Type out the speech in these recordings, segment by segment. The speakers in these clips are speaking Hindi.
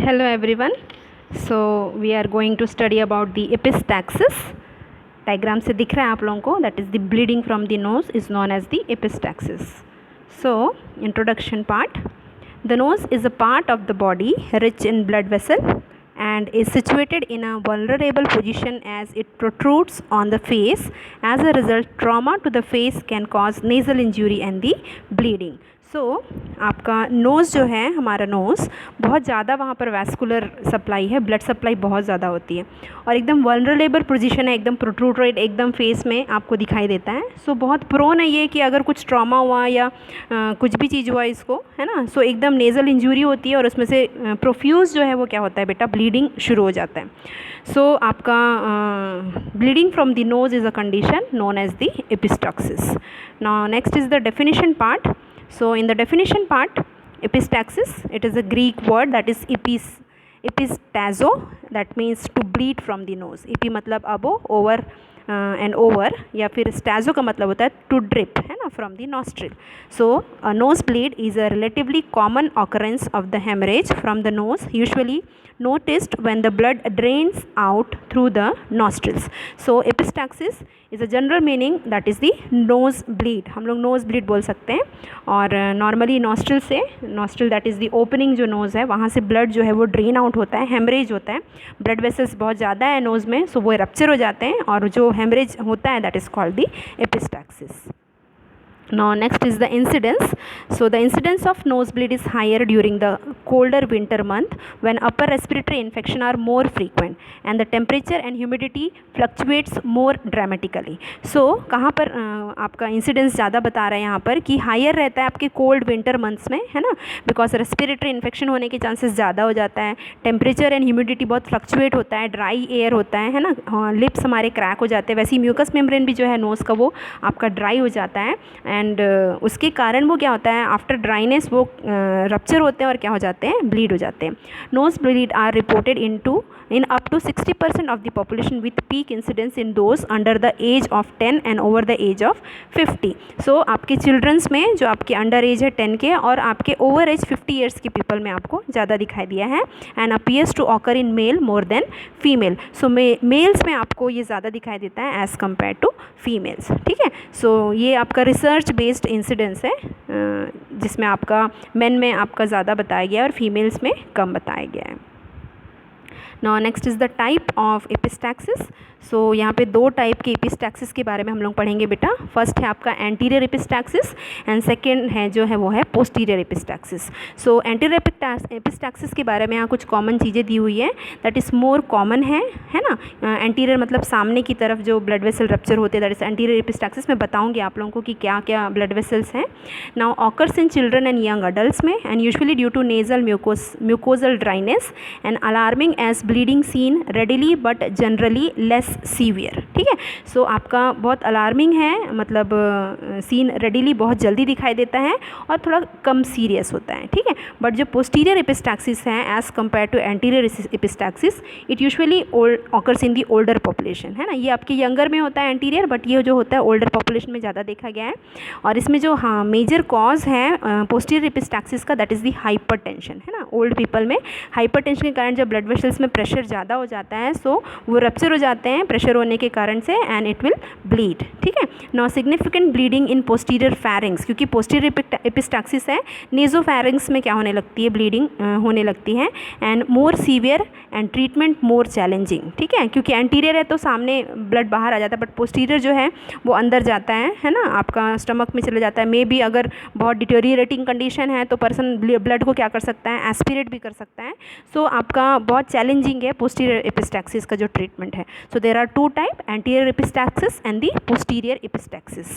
Hello everyone. So we are going to study about the epistaxis. Diagram से दिख रहा है आप लोगों को, that is the bleeding from the nose is known as the epistaxis. So introduction part. The nose is a part of the body rich in blood vessel and is situated in a vulnerable position as it protrudes on the face. As a result, trauma to the face can cause nasal injury and the bleeding. आपका नोज़ जो है, हमारा नोज़ बहुत ज़्यादा वहाँ पर वैस्कुलर सप्लाई है, ब्लड सप्लाई बहुत ज़्यादा होती है और एकदम वल्नरेबल पोजीशन है, एकदम प्रोट्रूडेड एकदम फेस में आपको दिखाई देता है. बहुत प्रोन है ये कि अगर कुछ ट्रॉमा हुआ या कुछ भी चीज़ हुआ इसको, है ना, एकदम नेज़ल इंजरी होती है और उसमें से प्रोफ्यूज़ जो है वो क्या होता है बेटा, ब्लीडिंग शुरू हो जाता है. आपका bleeding from the nose is a condition known as the epistaxis. Now next is the definition part. So in the definition part, epistaxis, it is a Greek word that is epistazo, that means to bleed from the nose. Epi मतलब above, over and over, या फिर stazo का मतलब होता है to drip, है ना, from the nostril. So a nose bleed is a relatively common occurrence of the hemorrhage from the nose, usually noticed when the blood drains out through the nostrils. So epistaxis is a general meaning that is the nose bleed. हम लोग nose bleed बोल सकते हैं और normally nostril से, nostril that is the opening जो nose है, वहाँ से blood जो है वो drain out होता है, hemorrhage होता है. blood vessels बहुत ज़्यादा है nose में, so वो rupture हो जाते हैं और जो hemorrhage होता है that is called the epistaxis. Now next is the incidence. So the incidence of nosebleed is higher during the colder winter month when upper respiratory infection are more frequent and the temperature and humidity fluctuates more dramatically. So कहाँ पर आपका incidence ज़्यादा बता रहा है यहाँ पर कि higher रहता है आपके cold winter months में, है ना, because respiratory infection होने के chances ज़्यादा हो जाता है, temperature and humidity बहुत fluctuate होता है, dry air होता है ना, lips हमारे crack हो जाते हैं, वैसे ही mucous membrane भी जो है nose का वो आपका dry हो जाता है एंड उसके कारण वो क्या होता है, आफ्टर ड्राइनेस वो रप्चर होते हैं और क्या हो जाते हैं, ब्लीड हो जाते हैं. Nose bleed are reported in up to 60% of the population with peak incidence in those under the age of 10 and over the age of 50. So आपके चिल्ड्रंस में जो आपके अंडर एज है 10 के और आपके ओवर एज 50 ईयर्स के पीपल में आपको ज़्यादा दिखाई दिया है and appears to occur in male more than female. So males में आपको ये ज़्यादा दिखाई देता है एज़ कम्पेयर टू फीमेल्स. ठीक है, सो ये आपका रिसर्च बेस्ड इंसिडेंस है जिसमें आपका मेन में आपका ज़्यादा बताया गया है और फीमेल्स में कम बताया गया है. Now next is the type of epistaxis. So यहाँ पे दो टाइप के epistaxis के बारे में हम लोग पढ़ेंगे बेटा. फर्स्ट है आपका anterior epistaxis एंड सेकेंड है जो है वो है posterior epistaxis. So anterior epistaxis के बारे में यहाँ कुछ कॉमन चीज़ें दी हुई है दैट इज़ मोर कॉमन है ना. एंटीरियर मतलब सामने की तरफ जो ब्लड वेसल रप्चर होते हैं दैट इज़ एंटीरियर epistaxis. मैं बताऊँगी आप लोगों को कि क्या क्या ब्लड वेसल्स हैं. Now occurs in children and young adult में and usually due to nasal mucosal dryness and alarming as bleeding seen readily but generally less severe. ठीक है, सो आपका बहुत अलार्मिंग है, मतलब सीन रेडिली बहुत जल्दी दिखाई देता है और थोड़ा कम सीरियस होता है. ठीक है, बट जो पोस्टीरियर एपिस्टैक्सिस है as compared to anterior epistaxis it usually occurs in the older population, है ना. ये आपके यंगर में होता है एंटीरियर, बट ये जो होता है ओल्डर पॉपुलेशन में ज़्यादा देखा गया है. और इसमें जो हाँ मेजर कॉज है पोस्टीरियर एपिस्टैक्सिस का that is the hyper tension, है ना. ओल्ड पीपल में हाइपर टेंशन के कारण जब ब्लड वेसल्स में प्रेशर ज़्यादा हो जाता है सो वो रप्चर हो जाते हैं प्रेशर होने के कारण से एंड इट विल ब्लीड. ठीक है, now significant bleeding in posterior फैरिंग्स, क्योंकि पोस्टीरियर एपिस्टैक्सिस है, नेजोफैरिंग्स में क्या होने लगती है, ब्लीडिंग होने लगती है and more severe and treatment more challenging. ठीक है, क्योंकि एंटीरियर है तो सामने ब्लड बाहर आ जाता है बट पोस्टीरियर जो है वो अंदर जाता है ना, आपका स्टमक में चले जाता है. मे बी अगर बहुत डिटोरिएटिंग कंडीशन है तो पर्सन ब्लड को क्या कर सकता है, एस्पिरेट भी कर सकता है. सो आपका बहुत चैलेंजिंग है पोस्टीरियर एपिस्टैक्सिस का जो ट्रीटमेंट है. So there are two type, anterior epistaxis and the posterior epistaxis.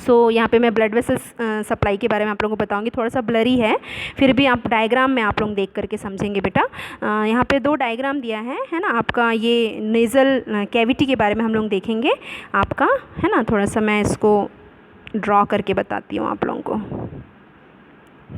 So यहाँ पे मैं ब्लड वेसल्स सप्लाई के बारे में आप लोगों को बताऊंगी. थोड़ा सा ब्लरी है, फिर भी आप डायग्राम में आप लोग देख करके समझेंगे बेटा. यहाँ पे दो डायग्राम दिया है ना. आपका ये नेज़ल कैविटी के बारे में हम लोग देखेंगे आपका, है ना. थोड़ा सा मैं इसको ड्रॉ करके बताती हूँ आप लोगों को.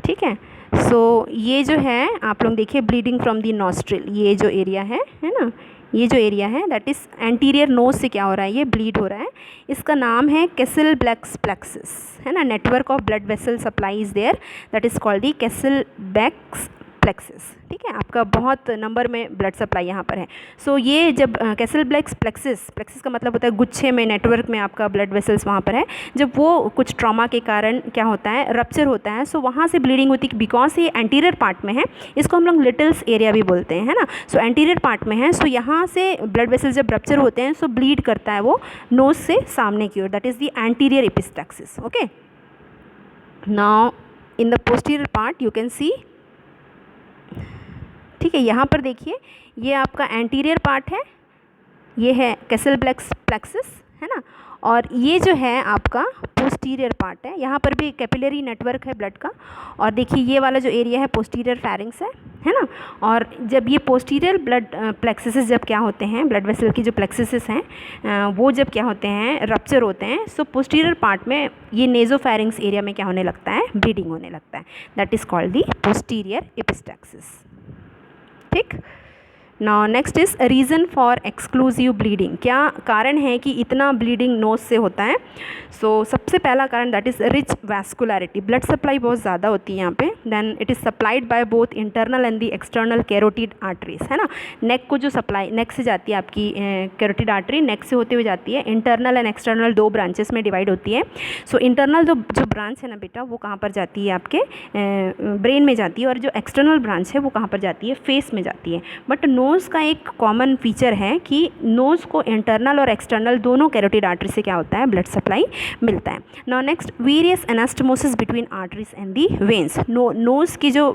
ठीक है, सो ये जो है आप लोग देखिए ब्लीडिंग फ्रॉम दी नॉस्ट्रिल, ये जो एरिया है ना, ये जो एरिया है दैट इज़ एंटीरियर नोज से क्या हो रहा है, ये ब्लीड हो रहा है. इसका नाम है कैसलबैक्स प्लेक्सिस, है ना. Network of blood vessel supply is there that is called the Kiesselbach's plexus, ठीक है, आपका बहुत नंबर में ब्लड सप्लाई यहाँ पर है। सो ये जब कैसल ब्लैक्स प्लेक्सिस का मतलब होता है गुच्छे में, नेटवर्क में आपका ब्लड वेसल्स वहाँ पर है, जब वो कुछ ट्रॉमा के कारण क्या होता है, रप्चर होता है, सो वहाँ से ब्लीडिंग होती है। बिकॉज ये एंटीरियर पार्ट में है, इसको हम लोग लिटिल्स एरिया भी बोलते हैं, है ना। सो एंटीरियर पार्ट में है, सो यहाँ से ब्लड वेसल्स जब रप्चर होते हैं सो ब्लीड करता है वो नोज से सामने की ओर, that is the anterior epistaxis. Okay, now in the posterior part you can see, ठीक है, यहाँ पर देखिए ये आपका एंटीरियर पार्ट है, ये है कैसल ब्लैक्स प्लेक्सिस, है ना, और ये जो है आपका पोस्टीरियर पार्ट है, यहाँ पर भी कैपिलरी नेटवर्क है ब्लड का। और देखिए ये वाला जो एरिया है पोस्टीरियर फेरिंग्स है ना। और जब ये पोस्टीरियर ब्लड प्लेक्सिस जब क्या होते हैं, ब्लड वेसल की जो प्लेक्सिस हैं वो जब क्या होते हैं, रप्चर होते हैं, सो पोस्टीरियर पार्ट में ये नेजोफेरिंग्स एरिया में क्या होने लगता है, ब्लीडिंग होने लगता है, that is called the posterior epistaxis. ठीक, now next is reason for exclusive bleeding. क्या कारण है कि इतना ब्लीडिंग नोज से होता है? सो सबसे पहला कारण that is rich vascularity, blood supply बहुत ज़्यादा होती है यहाँ पे। Then it is supplied by both internal and the external carotid arteries, है ना। नेक को जो सप्लाई नेक से जाती है आपकी कैरोटिड आर्टरी, नेक से होते हुए जाती है, इंटरनल एंड एक्सटर्नल दो ब्रांचेस में डिवाइड होती है। सो इंटरनल जो ब्रांच है ना बेटा, वो कहाँ पर जाती है, आपके ब्रेन में जाती है, और जो एक्सटर्नल ब्रांच है वो कहाँ पर जाती है, फेस में जाती है। बट नोज़ का एक कॉमन फीचर है कि नोज़ को इंटरनल और एक्सटर्नल दोनों कैरोटिड आर्टरी से क्या होता है, ब्लड सप्लाई मिलता है। Now next, various anastomosis between arteries and the veins. Nose की जो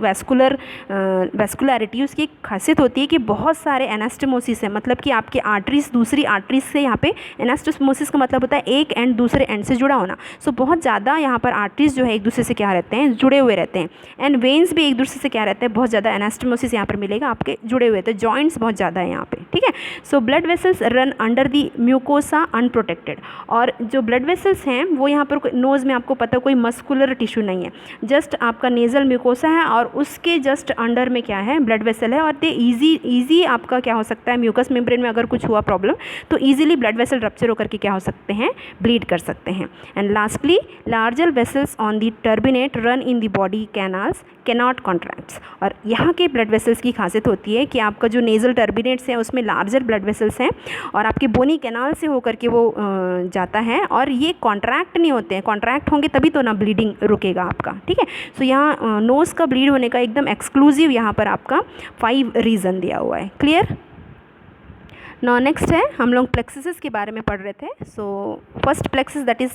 वैस्कुलरिटी उसकी एक खासियत होती है कि बहुत सारे एनास्टोमोसिस है, मतलब कि आपके आर्टरीज दूसरी आर्टरीज से, यहाँ पे एनास्टोमोसिस का मतलब होता है एक एंड दूसरे एंड से जुड़ा होना। सो बहुत ज़्यादा यहाँ पर आर्टरीज जो है एक दूसरे से क्या रहते हैं, जुड़े हुए रहते हैं, एंड वेन्स भी एक दूसरे से क्या रहते हैं, बहुत ज़्यादा एनास्टोमोसिस यहाँ पर मिलेगा आपके जुड़े हुए, तो जॉइंट्स बहुत ज़्यादा है यहाँ पे, ठीक है। So blood vessels run under the mucosa unprotected, और जो ब्लड वेसल्स हैं वो यहाँ पर नोज़ में आपको पता कोई मस्कुलर टिश्यू नहीं है, जस्ट आपका नेजल म्यूकोसा है और उसके जस्ट अंडर में क्या है, ब्लड वेसल है, और दे ईजी आपका क्या हो सकता है, म्यूकस मेम्ब्रेन में अगर कुछ हुआ प्रॉब्लम तो ईजिली ब्लड वेसल रप्चर होकर के क्या हो सकते हैं, ब्लीड कर सकते हैं। And lastly, larger vessels on the turbinate run in the body canals cannot contracts, और यहाँ के ब्लड वेसल्स की खासियत होती है कि आपका जो नेजल टर्बिनेट्स है उसमें लार्जर ब्लड वेसल्स हैं और आपके बोनी कैनाल से होकर के वो जाता है, और ये कॉन्ट्रैक्ट नहीं होते हैं, कॉन्ट्रैक्ट होंगे तभी तो ना ब्लीडिंग रुकेगा आपका, ठीक है। सो यहाँ नोज़ का ब्लीड होने का एकदम एक्सक्लूसिव यहाँ पर आपका 5 रीज़न दिया हुआ है। क्लियर? नाउ नेक्स्ट है, हम लोग प्लेक्सिस के बारे में पढ़ रहे थे। So first plexus that is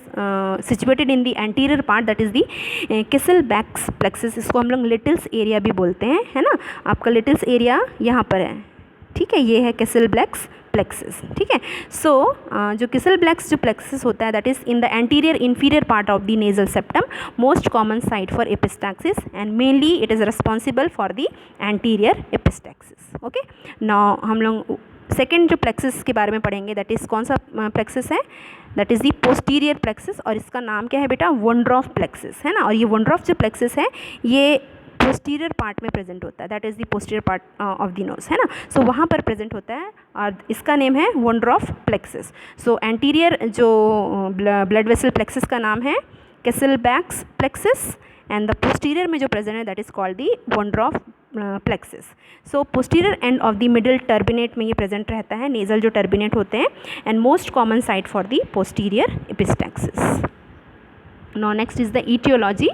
situated in the anterior part, that is the Kiesselbach's plexus, इसको हम लोग लिटिल्स एरिया भी बोलते हैं, है ना। आपका लिटिल्स एरिया यहाँ पर है, ठीक है, ये है कैसलबैक्स प्लेक्सिस, ठीक है। सो जो कैसलबैक्स जो प्लेक्सिस होता है that is in the anterior inferior part of the nasal septum, most common site for epistaxis, and mainly it is responsible for the anterior epistaxis. Okay, now हम लोग सेकेंड जो प्लेक्सिस के बारे में पढ़ेंगे, दैट इज़ कौन सा प्लेक्सिस है, that is the posterior plexus, और इसका नाम क्या है बेटा, वुंड्रॉफ प्लेक्सिस, है ना। और ये वुंड्रॉफ जो प्लेक्सिस है ये पोस्टीरियर पार्ट में प्रेजेंट होता है, that is the posterior part of the nose, है ना। सो वहाँ पर प्रेजेंट होता है और इसका नेम है वुंड्रॉफ प्लेक्सिस। सो एंटीरियर जो ब्लड वेसल प्लेक्सिस का नाम है Kiesselbach's plexus, and the posterior में जो प्रेजेंट है that is called the Woodruff plexus. So posterior end of the middle turbinate में ये प्रेजेंट रहता है, नेजल जो टर्बिनेट होते हैं, and most common site for the posterior epistaxis. Now next is the etiology.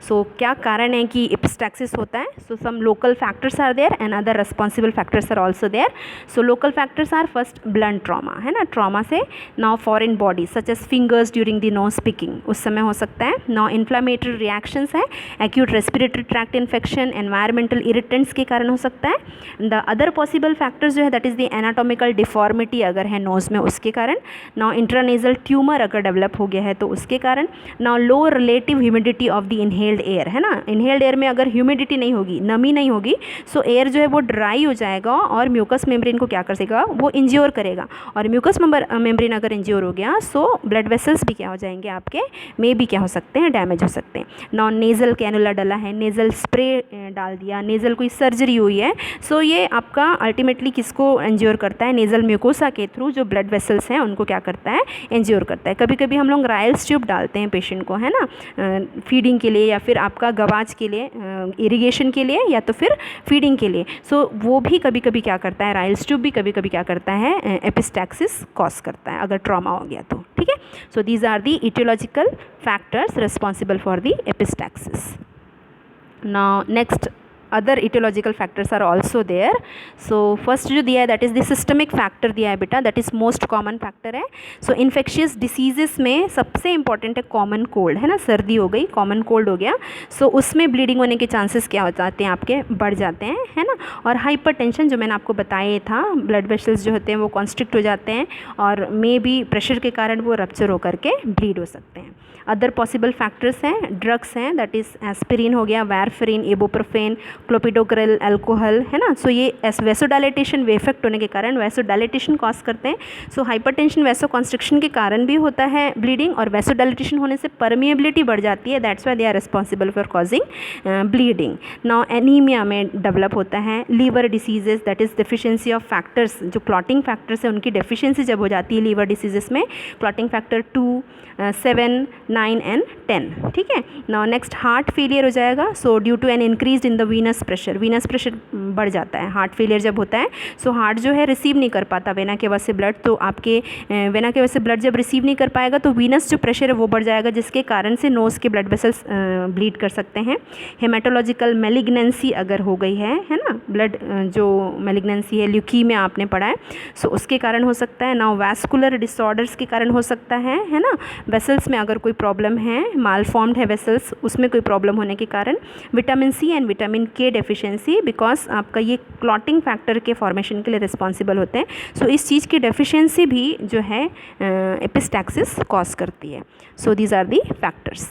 So क्या कारण है कि एपिस्टैक्सिस होता है? So some local factors are there and other responsible factors are also there. So local factors are first blunt trauma, है ना, trauma से now foreign bodies such as fingers during the nose picking उस समय हो सकता है। now inflammatory reactions है, acute respiratory tract infection, environmental irritants के कारण हो सकता है। the other possible factors जो है that is the anatomical deformity अगर है nose में उसके कारण, now intranasal tumor अगर develop हो गया है तो उसके कारण, now low relative humidity of the inhaled air, है ना। इनहेल्ड एयर में अगर ह्यूमिडिटी नहीं होगी, नमी नहीं होगी, सो एयर जो है वो ड्राई हो जाएगा और म्यूकस मेम्ब्रेन को क्या कर सकेगा, वो इंज्योर करेगा, और म्यूकस मेम्ब्रेन अगर इंज्योर हो गया सो ब्लड वेसल्स भी क्या हो जाएंगे आपके, में भी क्या हो सकते हैं, डैमेज हो सकते हैं। नॉन नेज़ल कैनुला डला है, नेज़ल स्प्रे डाल दिया, नेज़ल कोई सर्जरी हुई है, सो ये आपका अल्टीमेटली किसको इंज्योर करता है, नेज़ल म्यूकोसा के थ्रू जो ब्लड वेसल्स हैं उनको क्या करता है, इंज्योर करता है। कभी कभी हम लोग रायल्स ट्यूब डालते हैं पेशेंट को, को, है ना, फीडिंग के लिए या फिर आपका गवाच के लिए, इरिगेशन के लिए या तो फिर फीडिंग के लिए। सो वो भी कभी कभी क्या करता है, राइल्स ट्यूब भी कभी कभी क्या करता है, एपिस्टैक्सिस कॉज करता है अगर ट्रॉमा हो गया तो। ठीक है, so these are the etiological factors responsible for the epistaxis. Now next other etiological factors are also there. So first जो दिया है that is the systemic factor दिया है बेटा, that is most common factor है। सो इन्फेक्शियस डिसीजेस में सबसे इंपॉर्टेंट है कॉमन कोल्ड, है ना, सर्दी हो गई, कॉमन कोल्ड हो गया, सो उसमें ब्लीडिंग होने के चांसेस क्या हो जाते हैं आपके, बढ़ जाते हैं, है ना। और हाइपरटेंशन जो मैंने आपको बताया था, ब्लड वेसल्स जो होते हैं वो कॉन्स्ट्रिक्ट हो जाते हैं और मे बी प्रेशर के कारण वो रप्चर होकर के ब्लीड हो सकते हैं। अदर पॉसिबल फैक्टर्स हैं, ड्रग्स हैं, दैट इज़ एस्पिरिन हो गया, वारफेरिन, इबुप्रोफेन, क्लोपिडोग्रेल, अल्कोहल, है ना। सो ये वैसोडाइलेटेशन वे इफेक्ट होने के कारण वैसोडाइलेटेशन कॉज करते हैं। सो हाइपरटेंशन वैसोकॉन्स्ट्रिक्शन के कारण भी होता है ब्लीडिंग, और वैसोडाइलेटेशन होने से परमिएबिलिटी बढ़ जाती है, that's why they are responsible for causing bleeding. Now anaemia में डेवलप होता है, liver diseases, that is deficiency of factors, जो क्लॉटिंग फैक्टर्स है उनकी डेफिशिएंसी जब हो जाती है लीवर डिसीजेस में, क्लॉटिंग फैक्टर 2, 7, 9 एंड 10। ठीक है, नाउ नेक्स्ट हार्ट फेलियर हो जाएगा। So due to an increase in the venous pressure बढ़ जाता है हार्ट फेलियर जब होता है। सो हार्ट जो है रिसीव नहीं कर पाता वेना केवा से ब्लड, तो आपके वेना केवा से ब्लड जब रिसीव नहीं कर पाएगा तो वीनस जो प्रेशर है वो बढ़ जाएगा, जिसके कारण से नोज़ के ब्लड वेसल्स ब्लीड कर सकते हैं। हेमाटोलॉजिकल मैलिग्नेंसी अगर हो गई है ना, ब्लड जो मैलिग्नेंसी है, ल्यूकीमिया आपने पढ़ा है, सो उसके कारण हो सकता है। नाउ वैस्कुलर डिसऑर्डर्स के कारण हो सकता है ना, वेसल्स में अगर कोई प्रॉब्लम है, मालफॉर्म्ड है वेसल्स, उसमें कोई प्रॉब्लम होने के कारण। विटामिन सी एंड विटामिन के डेफिशिएंसी, बिकॉज आपका ये क्लॉटिंग फैक्टर के फॉर्मेशन के लिए रिस्पॉन्सिबल होते हैं। सो इस चीज़ की डेफिशिएंसी भी जो है एपिस्टैक्सिस कॉज करती है। So these are the factors.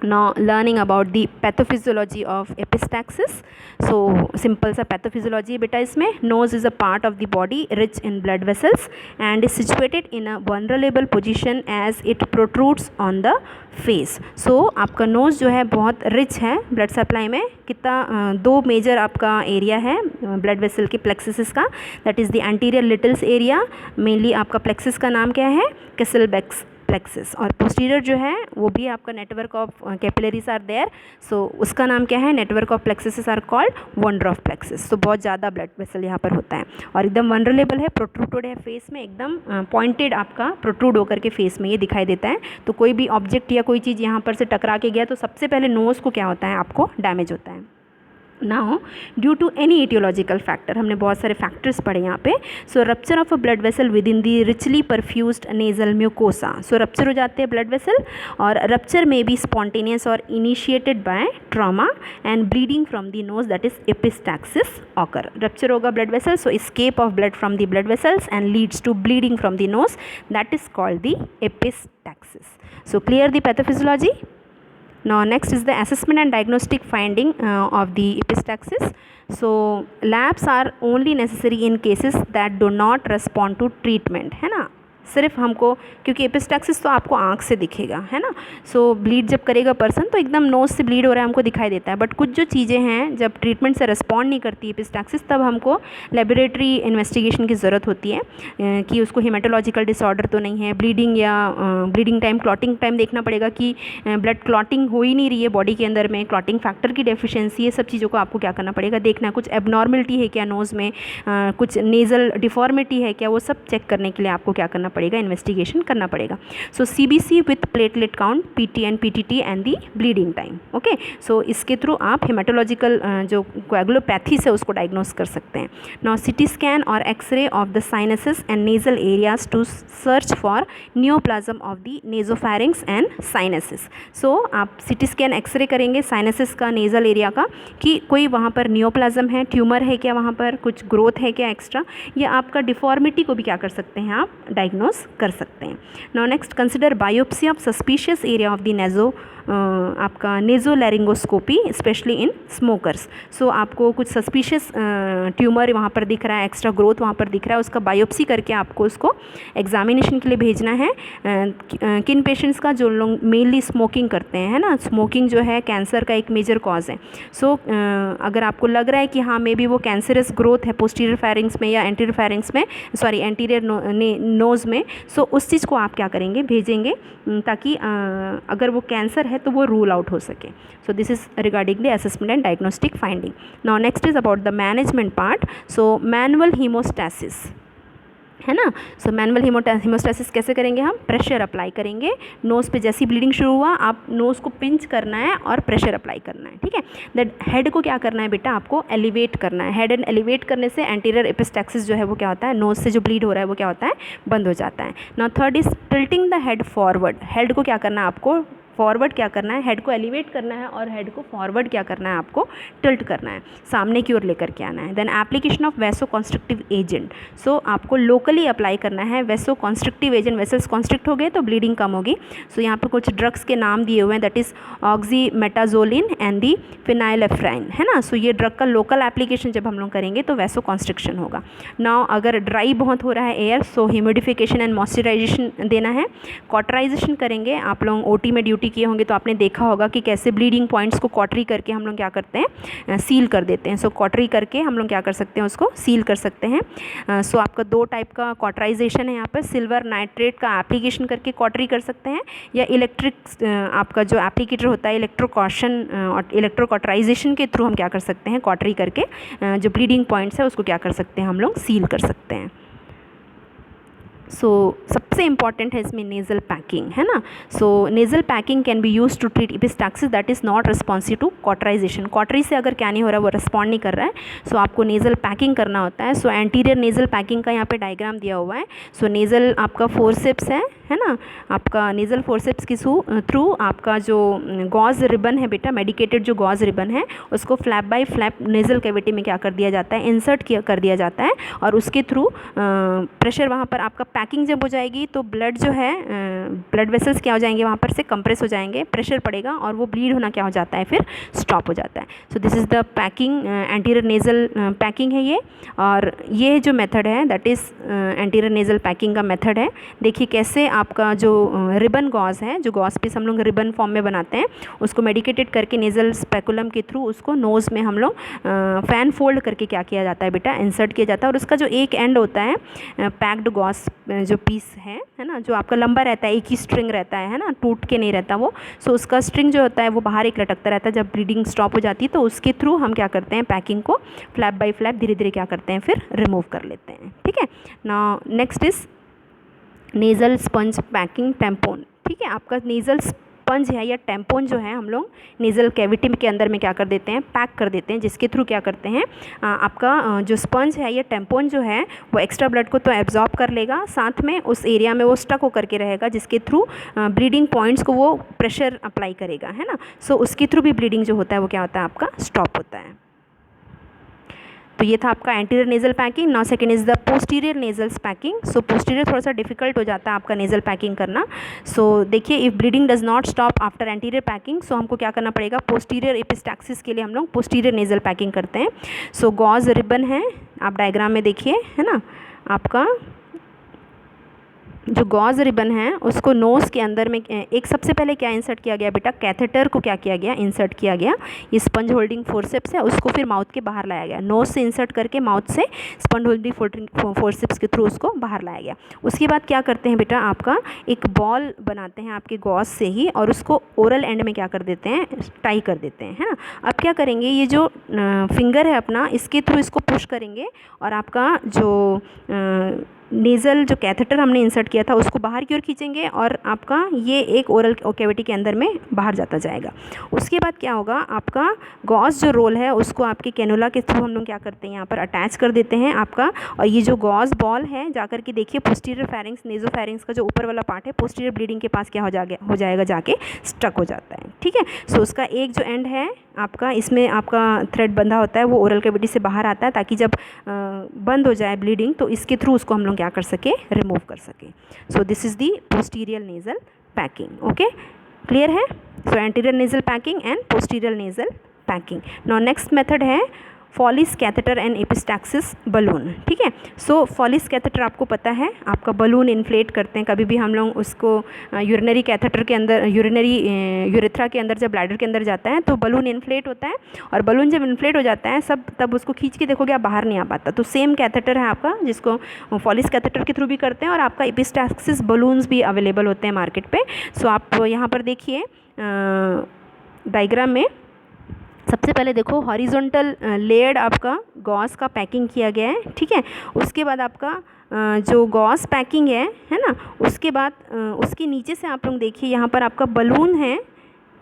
Now learning about the pathophysiology of epistaxis. So simple सा pathophysiology बेटा इसमें, nose is a part of the body rich in blood vessels and is situated in a vulnerable position as it protrudes on the face. So आपका nose जो है बहुत rich है blood supply में, कितना दो मेजर आपका एरिया है ब्लड वेसल के प्लेक्सिस का, that is the anterior Little's area, mainly आपका प्लेक्सिस का नाम क्या है, कैसलबेक्स प्लेक्सिस, और पोस्टीरियर जो है वो भी आपका network of capillaries are there, so उसका नाम क्या है, network of plexus are called Woodruff plexus. तो बहुत ज़्यादा ब्लड वेसल यहाँ पर होता है और एकदम वनरेबल है, प्रोट्रूडेड है फेस में, एकदम पॉइंटेड आपका प्रोट्रूड होकर के फेस में ये दिखाई देता है। तो कोई भी ऑब्जेक्ट या कोई चीज़ यहाँ पर से टकरा के गया तो सबसे पहले नोज़ को क्या होता है, आपको डैमेज होता है। Now due to any etiological factor, हमने बहुत सारे फैक्टर्स पढ़े यहाँ पे। So rupture of a blood vessel within the richly perfused nasal mucosa, so rupture हो जाते हैं ब्लड वेसल, और रप्चर में बी स्पॉन्टेनियस और initiated by trauma and bleeding from the nose, that is epistaxis occur. Rupture होगा blood vessel, so escape of blood from the blood vessels and leads to bleeding from the nose, that is called the epistaxis. So clear the pathophysiology. Now next is the assessment and diagnostic finding of the epistaxis. So labs are only necessary in cases that do not respond to treatment, है ना, सिर्फ हमको, क्योंकि एपिस्टैक्सिस तो आपको आँख से दिखेगा, है ना। सो ब्लीड जब करेगा पर्सन तो एकदम नोज से ब्लीड हो रहा है हमको दिखाई देता है, बट कुछ जो चीज़ें हैं जब ट्रीटमेंट से रिस्पॉन्ड नहीं करती एपिस्टैक्सिस, तब हमको लेबोरेटरी इन्वेस्टिगेशन की ज़रूरत होती है कि उसको हेमाटोलॉजिकल डिसऑर्डर तो नहीं है, ब्लीडिंग या ब्लीडिंग टाइम, क्लॉटिंग टाइम देखना पड़ेगा कि ब्लड क्लॉटिंग हो ही नहीं रही है बॉडी के अंदर में, क्लॉटिंग फैक्टर की डेफिशिएंसी है, सब चीज़ों को आपको क्या करना पड़ेगा, देखना है कुछ एबनॉर्मलिटी है क्या नोज़ में, कुछ नेज़ल डिफॉर्मिटी है क्या, वो सब चेक करने के लिए आपको क्या करना पड़ेगा, इन्वेस्टिगेशन करना पड़ेगा। So CBC with platelet count, PT and PTT and the bleeding time, okay. So इसके थ्रू आप हेमाटोलॉजिकल जो कोएगुलोपैथी से उसको डायग्नोस कर सकते हैं। नाउ सिटी स्कैन और x-ray of the sinuses and nasal areas to search for neoplasm of the nasopharynx and sinuses. So आप सिटी स्कैन एक्सरे करेंगे साइनसेस का, नेजल एरिया का, कि कोई वहाँ पर नियोप्लाज्म है, ट्यूमर है क्या, वहाँ पर कुछ ग्रोथ है क्या एक्स्ट्रा, या आपका डिफॉर्मिटी को भी क्या कर सकते हैं आप डायग्नोस कर सकते हैं। Now next consider biopsy of suspicious area of the आपका नेज़ोलैरिंगोस्कोपी स्पेशली इन स्मोकर्स। सो आपको कुछ सस्पिशियस ट्यूमर वहाँ पर दिख रहा है, एक्स्ट्रा ग्रोथ वहाँ पर दिख रहा है, उसका बायोप्सी करके आपको उसको एग्जामिनेशन के लिए भेजना है। किन पेशेंट्स का? जो लोग मेनली स्मोकिंग करते हैं, है ना। स्मोकिंग जो है कैंसर का एक मेजर कॉज है। सो अगर आपको लग रहा है कि हाँ मे बी वो कैंसरस ग्रोथ है पोस्टीरियर फेरिंग्स में या एंटीरियर फेरिंग्स में, सॉरी एंटीरियर नोज़ में, सो उस चीज़ को आप क्या करेंगे, भेजेंगे, ताकि अगर वो कैंसर है तो वो रूल आउट हो सके। So this is regarding the assessment and diagnostic finding. Now next is about the management part. So manual haemostasis, है ना। सो मैनुअल हीमोस्टैसिस कैसे करेंगे हम? प्रेशर अप्लाई करेंगे नोज़ पे। जैसी ब्लीडिंग शुरू हुआ आप नोज़ को पिंच करना है और प्रेशर अप्लाई करना है, ठीक है। दैट हेड को क्या करना है बेटा? आपको एलिवेट करना है। हेड एंड एलिवेट करने से एंटीरियर एपिस्टैक्सिस जो है वो क्या होता है, नोज़ से जो ब्लीड हो रहा है वो क्या होता है, बंद हो जाता है। Now third is tilting the head forward. Head को क्या करना है आपको? फॉरवर्ड क्या करना है? हेड को एलिवेट करना है और हेड को फॉरवर्ड क्या करना है आपको? टिल्ट करना है, सामने की ओर लेकर के आना है। Then application of vasoconstrictive agent. So आपको लोकली अप्लाई करना है vasoconstrictive agent. Vessels constrict हो गए तो ब्लीडिंग कम होगी। सो यहाँ पर कुछ ड्रग्स के नाम दिए हुए हैं, that is oxymetazoline and the phenylephrine, है ना। सो ये ड्रग का लोकल एप्लीकेशन जब हम लोग करेंगे तो वैसो कॉन्स्ट्रिक्शन होगा। नाउ अगर ड्राई बहुत हो रहा है air, so humidification and moisturisation देना है। कॉटराइजेशन करेंगे। आप लोग ओटी में ड्यूटी किए होंगे तो आपने देखा होगा कि कैसे ब्लीडिंग पॉइंट्स को कॉटरी करके हम लोग क्या करते हैं, सील कर देते हैं। सो कॉटरी करके हम लोग क्या कर सकते हैं, उसको सील कर सकते हैं। सो आपका दो टाइप का कॉटराइजेशन है यहाँ पर। सिल्वर नाइट्रेट का एप्लीकेशन करके कॉटरी कर सकते हैं, या इलेक्ट्रिक आपका जो एप्लीकेटर होता है इलेक्ट्रोकॉशन और इलेक्ट्रोकॉटराइजेशन के थ्रू हम क्या कर सकते हैं, कॉटरी करके जो ब्लीडिंग पॉइंट्स है उसको क्या कर सकते हैं, हम लोग सील कर सकते हैं। सो सबसे इंपॉर्टेंट है इसमें नेज़ल पैकिंग, है ना। So nasal packing can be use to treat epistaxis that is not responsive to cauterization. Cautery से अगर क्या नहीं हो रहा है, वो रिस्पॉन्ड नहीं कर रहा है, सो आपको नेज़ल पैकिंग करना होता है। सो एंटीरियर नेज़ल पैकिंग का यहाँ पे डायग्राम दिया हुआ है। सो नेज़ल आपका फोर्सेप्स है ना, आपका नेज़ल फोर्सेप्स के थ्रू आपका जो गॉज रिबन है बेटा, मेडिकेटेड जो गॉज रिबन है, उसको flap by flap nasal cavity में क्या कर दिया जाता है, इंसर्ट कर दिया जाता है, और उसके थ्रू प्रेशर वहाँ पर आपका पैकिंग जब हो जाएगी तो ब्लड जो है, ब्लड वेसल्स क्या हो जाएंगे, वहाँ पर से कंप्रेस हो जाएंगे, प्रेशर पड़ेगा और वो ब्लीड होना क्या हो जाता है, फिर स्टॉप हो जाता है। सो this is the packing, anterior nasal packing है ये। और ये जो मेथड है that is anterior nasal packing का मेथड है। देखिए कैसे आपका जो रिबन गॉज है, जो गॉज पीस हम लोग रिबन फॉर्म में बनाते हैं, उसको मेडिकेटेड करके नेज़ल स्पेकुलम के थ्रू उसको नोज़ में हम लोग फैन फोल्ड करके क्या किया जाता है बेटा, इंसर्ट किया जाता है। और उसका जो एक एंड होता है पैक्ड गॉज जो पीस है ना, जो आपका लंबा रहता है, एक ही स्ट्रिंग रहता है ना, टूट के नहीं रहता वो। सो उसका स्ट्रिंग जो होता है वो बाहर एक लटकता रहता है। जब ब्लीडिंग स्टॉप हो जाती है तो उसके थ्रू हम क्या करते हैं, पैकिंग को फ्लैप बाय फ्लैप धीरे धीरे क्या करते हैं, फिर रिमूव कर लेते हैं, ठीक है। Now next is nasal sponge packing tampon, ठीक है। आपका नेज़ल स्पंज है या टैम्पोन जो है, हम लोग नेज़ल कैविटी के अंदर में क्या कर देते हैं, पैक कर देते हैं, जिसके थ्रू क्या करते हैं, आपका जो स्पंज है या टैम्पोन जो है वो एक्स्ट्रा ब्लड को तो एब्जॉर्ब कर लेगा, साथ में उस एरिया में वो स्टक होकर के रहेगा, जिसके थ्रू ब्लीडिंग पॉइंट्स को वो प्रेशर अप्लाई करेगा, है ना। सो उसके थ्रू भी ब्लीडिंग जो होता है वो क्या होता है, आपका स्टॉप होता है। तो ये था आपका anterior nasal packing. Now second is the posterior nasals packing. So posterior थोड़ा सा डिफिकल्ट हो जाता है आपका नेज़ल पैकिंग करना। सो देखिए, if bleeding does not stop after anterior packing, so हमको क्या करना पड़ेगा, पोस्टीरियर एपिस्टैक्सिस के लिए हम लोग पोस्टीरियर नेज़ल पैकिंग करते हैं। सो गॉज रिबन है, आप डायग्राम में देखिए, है ना, आपका जो गॉज रिबन है उसको नोज़ के अंदर में एक सबसे पहले क्या इंसर्ट किया गया बेटा, कैथेटर को क्या किया गया, इंसर्ट किया गया। ये स्पंज होल्डिंग फोर्सेप्स है, उसको फिर माउथ के बाहर लाया गया, नोज़ से इंसर्ट करके माउथ से स्पंज होल्डिंग फोर्सेप्स के थ्रू उसको बाहर लाया गया। उसके बाद क्या करते हैं बेटा, आपका एक बॉल बनाते हैं आपके गॉज से ही, और उसको ओरल एंड में क्या कर देते हैं, टाई कर देते हैं, है ना। अब क्या करेंगे, ये जो फिंगर है अपना, इसके थ्रू इसको पुश करेंगे और आपका जो नेज़ल जो कैथेटर हमने इंसर्ट किया था उसको बाहर की ओर खींचेंगे, और आपका ये एक ओरल कैविटी के अंदर में बाहर जाता जाएगा। उसके बाद क्या होगा, आपका गॉज जो रोल है उसको आपके कैनुला के थ्रू हम लोग क्या करते हैं, यहाँ पर अटैच कर देते हैं आपका। और ये जो गॉज बॉल है, जाकर के देखिए पोस्टीरियर फेरिंग्स, नेज़ोफेरिंग्स का जो ऊपर वाला पार्ट है, पोस्टीरियर ब्लीडिंग के पास क्या हो जाएगा, जाके स्टक हो जाता है, ठीक है। सो उसका एक जो एंड है आपका, इसमें आपका थ्रेड बंधा होता है, वो ओरल कैविटी से बाहर आता है, ताकि जब बंद हो जाए ब्लीडिंग तो इसके थ्रू उसको हम लोग क्या कर सके, रिमूव कर सके। So this is the posterior nasal packing. Okay, clear है। So anterior nasal packing and posterior nasal packing. Now next method है Foley's catheter and epistaxis balloon. ठीक है. सो फॉलिस कैथेटर आपको पता है, आपका बलून इन्फ्लेट करते हैं. कभी भी हम लोग उसको यूरिनरी कैथेटर के अंदर, यूरिनरी यूरेथ्रा के अंदर जब ब्लैडर के अंदर जाता है तो बलून इन्फ्लेट होता है, और बलून जब इन्फ्लेट हो जाता है सब, तब उसको खींच के देखोगे आप बाहर नहीं आ पाता. तो सेम कैथेटर है आपका, जिसको फॉलिस कैथेटर के थ्रू भी करते हैं, और आपका एपिस्टैक्सिस बलून्स भी अवेलेबल होते हैं मार्केट पे. सो आप यहाँ पर देखिए डायग्राम में सबसे पहले देखो हॉरिजॉन्टल लेयर्ड आपका गॉस का पैकिंग किया गया है. ठीक है. उसके बाद आपका जो गॉस पैकिंग है ना, उसके बाद उसके नीचे से आप लोग देखिए यहाँ पर आपका बलून है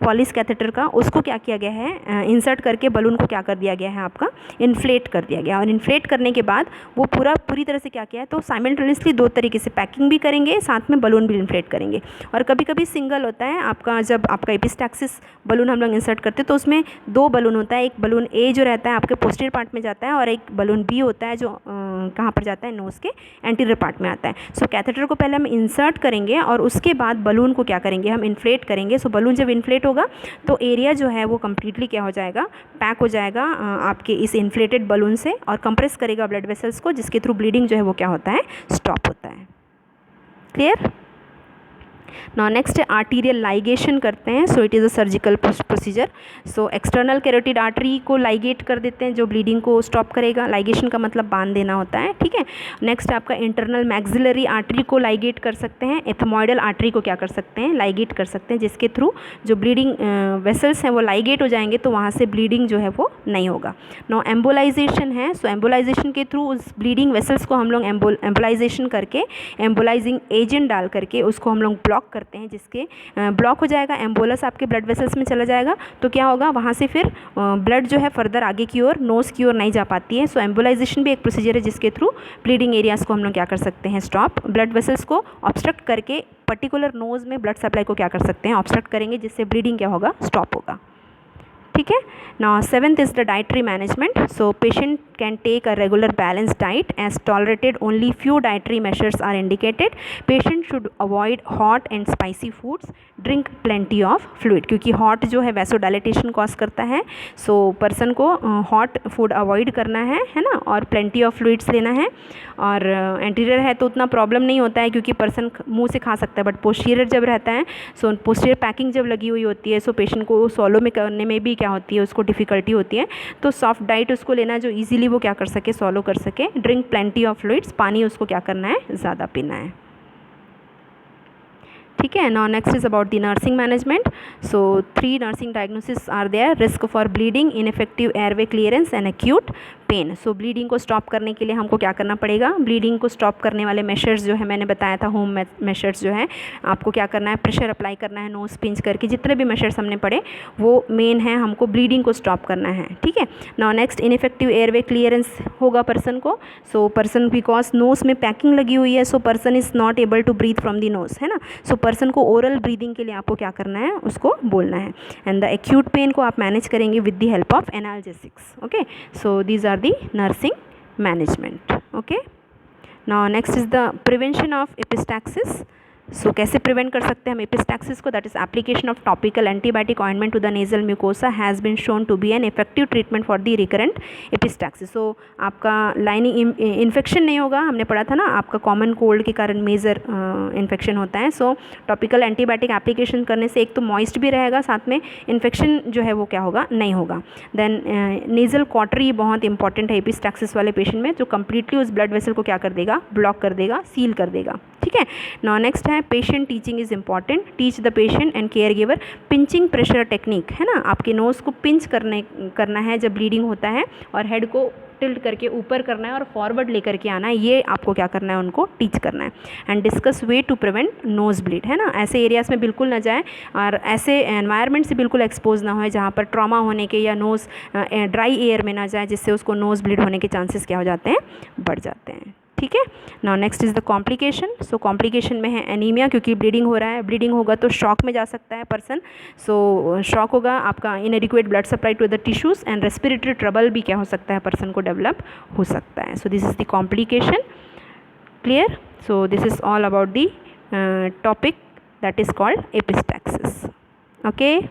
फॉलिस कैथेटर का, उसको क्या किया गया है, इंसर्ट करके बलून को क्या कर दिया गया है, आपका इन्फ्लेट कर दिया गया. और इन्फ्लेट करने के बाद वो पूरी तरह से क्या किया है, तो साइमल्टेनियसली दो तरीके से पैकिंग भी करेंगे, साथ में बलून भी इन्फ्लेट करेंगे. और कभी कभी सिंगल होता है आपका, जब आपका एपिस्टैक्सिस बलून हम लोग इंसर्ट करते हैं तो उसमें दो बलून होता है. एक बलून ए जो रहता है आपके पोस्टीरियर पार्ट में जाता है, और एक बलून बी होता है जो कहाँ पर जाता है, नोज़ के एंटीरियर पार्ट में आता है. सो कैथेटर को पहले हम इंसर्ट करेंगे और उसके बाद बलून को क्या करेंगे, हम इन्फ्लेट करेंगे. सो बलून जब इन्फ्लेट होगा तो एरिया जो है वो कम्प्लीटली क्या हो जाएगा, पैक हो जाएगा आपके इस इन्फ्लेटेड बलून से, और कंप्रेस करेगा ब्लड वेसल्स को, जिसके थ्रू ब्लीडिंग जो है वो क्या होता है, स्टॉप होता है. क्लियर. नाउ नेक्स्ट है आर्टीरियल लाइगेशन करते हैं. So it is a surgical procedure. So external carotid artery को लाइगेट कर देते हैं, जो ब्लीडिंग को स्टॉप करेगा. लाइगेशन का मतलब बांध देना होता है. ठीक है. नेक्स्ट आपका इंटरनल मैक्सिलरी आर्टरी को लाइगेट कर सकते हैं. एथमोइडल आर्टरी को क्या कर सकते हैं, लाइगेट कर सकते हैं, जिसके थ्रू जो ब्लीडिंग वेसल्स हैं वो लाइगेट हो जाएंगे, तो वहाँ से ब्लीडिंग जो है वो नहीं होगा. नाउ एम्बोलाइजेशन है. सो एम्बोलाइजेशन के थ्रू उस ब्लीडिंग वेसल्स को हम लोग एम्बोलाइजेशन करके, एम्बोलाइजिंग एजेंट डाल करके उसको हम लोग ब्लॉक करते हैं, जिसके ब्लॉक हो जाएगा, एम्बोलस आपके ब्लड वेसल्स में चला जाएगा, तो क्या होगा, वहाँ से फिर ब्लड जो है फर्दर आगे की ओर, नोज़ की ओर नहीं जा पाती है. सो एम्बोलाइजेशन भी एक प्रोसीजर है, जिसके थ्रू ब्लीडिंग एरियाज़ को हम लोग क्या कर सकते हैं, स्टॉप. ब्लड वेसल्स को ऑब्स्ट्रक्ट करके पर्टिकुलर नोज़ में ब्लड सप्लाई को क्या कर सकते हैं, ऑब्स्ट्रक्ट करेंगे, जिससे ब्लीडिंग क्या होगा, स्टॉप होगा. ठीक है. Now 7th is the dietary management. So patient can take a regular balanced diet as tolerated. Only few dietary measures are indicated. Patient should avoid hot and spicy foods. Drink plenty of fluid, क्योंकि hot जो है vasodilation cause करता है. So person को hot food avoid करना है ना, और plenty of fluids लेना है. और anterior है तो उतना प्रॉब्लम नहीं होता है, क्योंकि person मुंह से खा सकता है, बट posterior जब रहता है, so posterior पैकिंग जब लगी हुई होती है, so पेशेंट को सॉलो में करने में भी क्या होती है, उसको डिफ़िकल्टी होती है. तो सॉफ्ट डाइट उसको लेना जो ईजिली वो क्या कर सके, सॉलो कर सके. ड्रिंक प्लेंटी ऑफ फ्लूइड्स, पानी उसको क्या करना है, ज़्यादा पीना है. ठीक है. Now next is about the nursing management. So 3 nursing diagnosis are there. Risk for bleeding, ineffective airway clearance and acute pain. So bleeding को स्टॉप करने के लिए हमको क्या करना पड़ेगा, ब्लीडिंग को स्टॉप करने वाले मेशर्स जो है मैंने बताया था, होम मेशर्स जो है आपको क्या करना है, प्रेशर अप्लाई करना है, नोज पिंच करके, जितने भी मेशर्स हमने पढ़े वो मेन है, हमको ब्लीडिंग को स्टॉप करना है. ठीक है. Now next ineffective airway clearance होगा पर्सन को. सो पर्सन बिकॉज नोज में पैकिंग लगी हुई है, so person is not able to breathe from the nose, है ना. सो पर्सन को ओरल ब्रीदिंग के लिए आपको क्या करना है, उसको बोलना है. एंड द एक्यूट पेन को आप मैनेज करेंगे with the help of analgesics. Okay. So these are the nursing management. Okay. Now next is the prevention of epistaxis. So कैसे प्रिवेंट कर सकते हैं हम एपिस्टैक्सिस को, that is application of topical antibiotic ointment to the nasal mucosa has been shown to be an effective treatment for the recurrent epistaxis. So आपका लाइनिंग इन्फेक्शन नहीं होगा, हमने पढ़ा था ना, आपका कॉमन कोल्ड के कारण मेजर इन्फेक्शन होता है. सो टॉपिकल एंटीबायोटिक एप्लीकेशन करने से एक तो मॉइस्ट भी रहेगा, साथ में इन्फेक्शन जो है वो क्या होगा, नहीं होगा. देन नेजल कॉटरी बहुत इंपॉर्टेंट है एपिस्टैक्सिस वाले पेशेंट में, जो कम्प्लीटली उस ब्लड वेसल को क्या कर देगा, ब्लॉक कर देगा, सील कर देगा. ठीक है. नाउ नेक्स्ट है patient teaching is important. Teach the patient and care giver pinching pressure technique, है ना. आपके नोज़ को पिंच करना है जब ब्लीडिंग होता है, और हेड को टिल्ट करके ऊपर करना है और फॉरवर्ड लेकर के आना है, ये आपको क्या करना है, उनको टीच करना है. And discuss way to prevent nose bleed, है ना. ऐसे एरियाज़ में बिल्कुल ना जाए, और ऐसे एनवायरनमेंट से बिल्कुल एक्सपोज ना हो जहाँ पर ट्रॉमा होने के या नोज़ ड्राई एयर में ना जाए, जिससे उसको नोज़ ब्लीड होने के चांसेस क्या हो जाते हैं, बढ़ जाते हैं. ठीक है. Now next is the complication. So complication में है एनीमिया, क्योंकि ब्लीडिंग हो रहा है, ब्लीडिंग होगा तो शॉक में जा सकता है पर्सन. सो शॉक होगा, आपका inadequate blood supply to the tissues, and respiratory trouble भी क्या हो सकता है, पर्सन को डेवलप हो सकता है. सो this is the complication. Clear. So this is all about the topic that is called epistaxis. Okay.